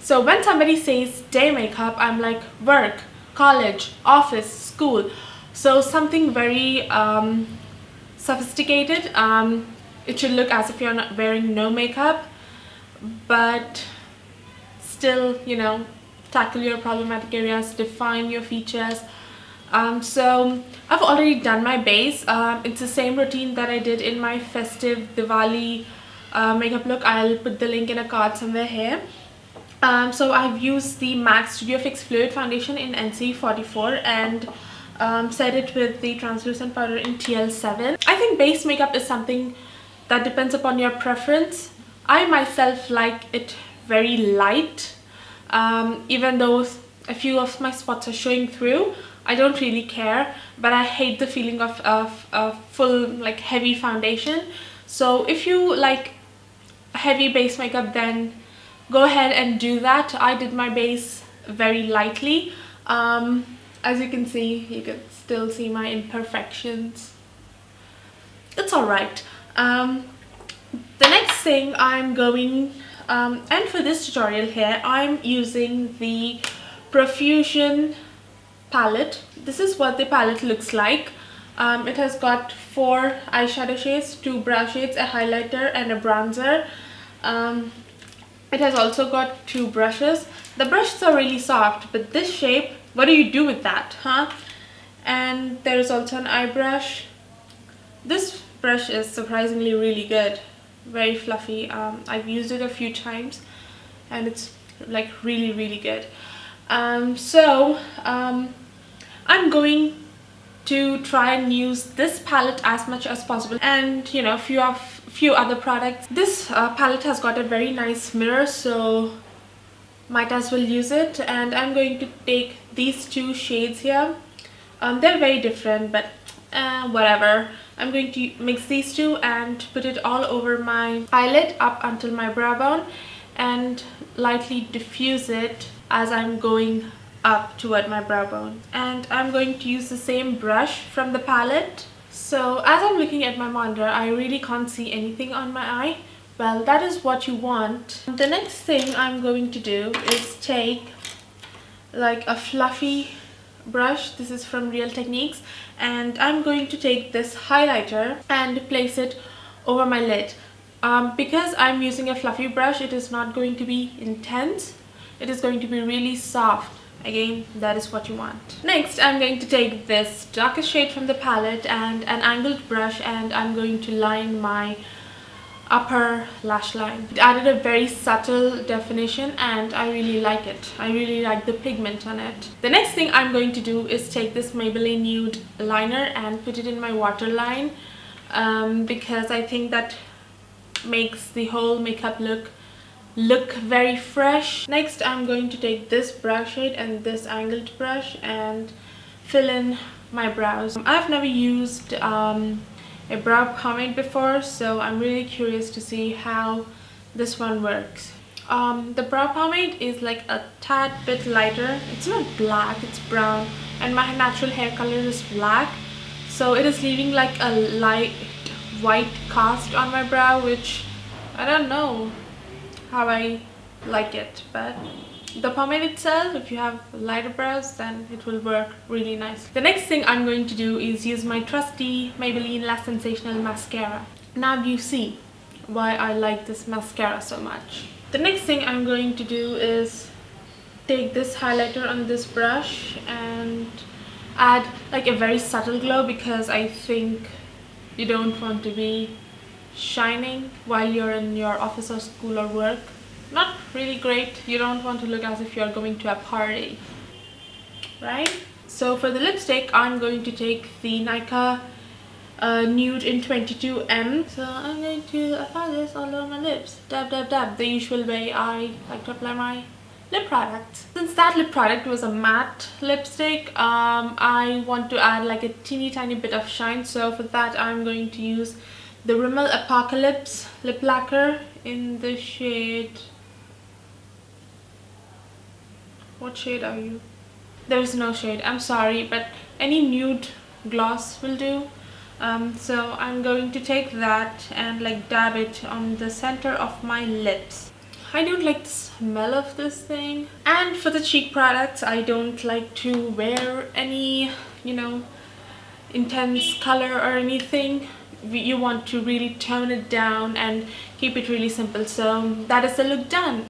So when somebody says day makeup, I'm like work, college, office, school. So something very sophisticated. It should look as if you're not wearing no makeup, but still, tackle your problematic areas, define your features. So I've already done my base. It's the same routine that I did in my festive Diwali makeup look. I'll put the link in a card somewhere here. So I've used the MAC Studio Fix Fluid Foundation in NC44 and set it with the translucent powder in TL7. I think base makeup is something that depends upon your preference. I myself like it very light. Even though a few of my spots are showing through, I don't really care, but I hate the feeling of full like heavy foundation. So if you like heavy base makeup, then go ahead and do that. I did my base very lightly. As you can see, you can still see my imperfections. It's alright. The next thing I'm going, and for this tutorial here, I'm using the Profusion palette. This is what the palette looks like. It has got 4 eyeshadow shades, 2 brow shades, a highlighter and a bronzer. It has also got 2 brushes. The brushes are really soft, but this shape, what do you do with that, huh? And there is also an eye brush. This brush is surprisingly really good, very fluffy. I've used it a few times and it's like really good. I'm going to try and use this palette as much as possible, and few other products. This palette has got a very nice mirror, so might as well use it. And I'm going to take these 2 shades here. They're very different, but whatever. I'm going to mix these 2 and put it all over my eyelid up until my brow bone and lightly diffuse it as I'm going up toward my brow bone. And I'm going to use the same brush from the palette. So as I'm looking at my monitor, I really can't see anything on my eye. Well, that is what you want. The next thing I'm going to do is take like a fluffy brush. This is from Real Techniques, and I'm going to take this highlighter and place it over my lid. Because I'm using a fluffy brush, it is not going to be intense. It is going to be really soft. Again, that is what you want. Next, I'm going to take this darkest shade from the palette and an angled brush, and I'm going to line my upper lash line. It added a very subtle definition and I really like it. I really like the pigment on it. The next thing I'm going to do is take this Maybelline Nude liner and put it in my waterline, because I think that makes the whole makeup look very fresh. Next, I'm going to take this brow shade and this angled brush and fill in my brows. I've never used a brow pomade before, so I'm really curious to see how this one works. The brow pomade is like a tad bit lighter. It's not black, it's brown, and my natural hair color is black, so it is leaving like a light white cast on my brow, which I don't know how I like it, but the pomade itself, if you have lighter brows, then it will work really nice. The next thing I'm going to do is use my trusty Maybelline Lash Sensational mascara. Now you see why I like this mascara so much. The next thing I'm going to do is take this highlighter on this brush and add like a very subtle glow, because I think you don't want to be shining while you're in your office or school or work. Not really great. You don't want to look as if you're going to a party, right? So for the lipstick, I'm going to take the Nika Nude in 22M. So I'm going to apply this all over my lips. Dab, dab, dab. The usual way I like to apply my lip products. Since that lip product was a matte lipstick, I want to add like a teeny tiny bit of shine. So for that, I'm going to use the Rimmel Apocalypse lip lacquer in the shade... What shade are you? There is no shade, I'm sorry, but any nude gloss will do. So I'm going to take that and like dab it on the center of my lips. I don't like the smell of this thing. And for the cheek products, I don't like to wear any, you know, intense color or anything. You want to really tone it down and keep it really simple. So that is the look done.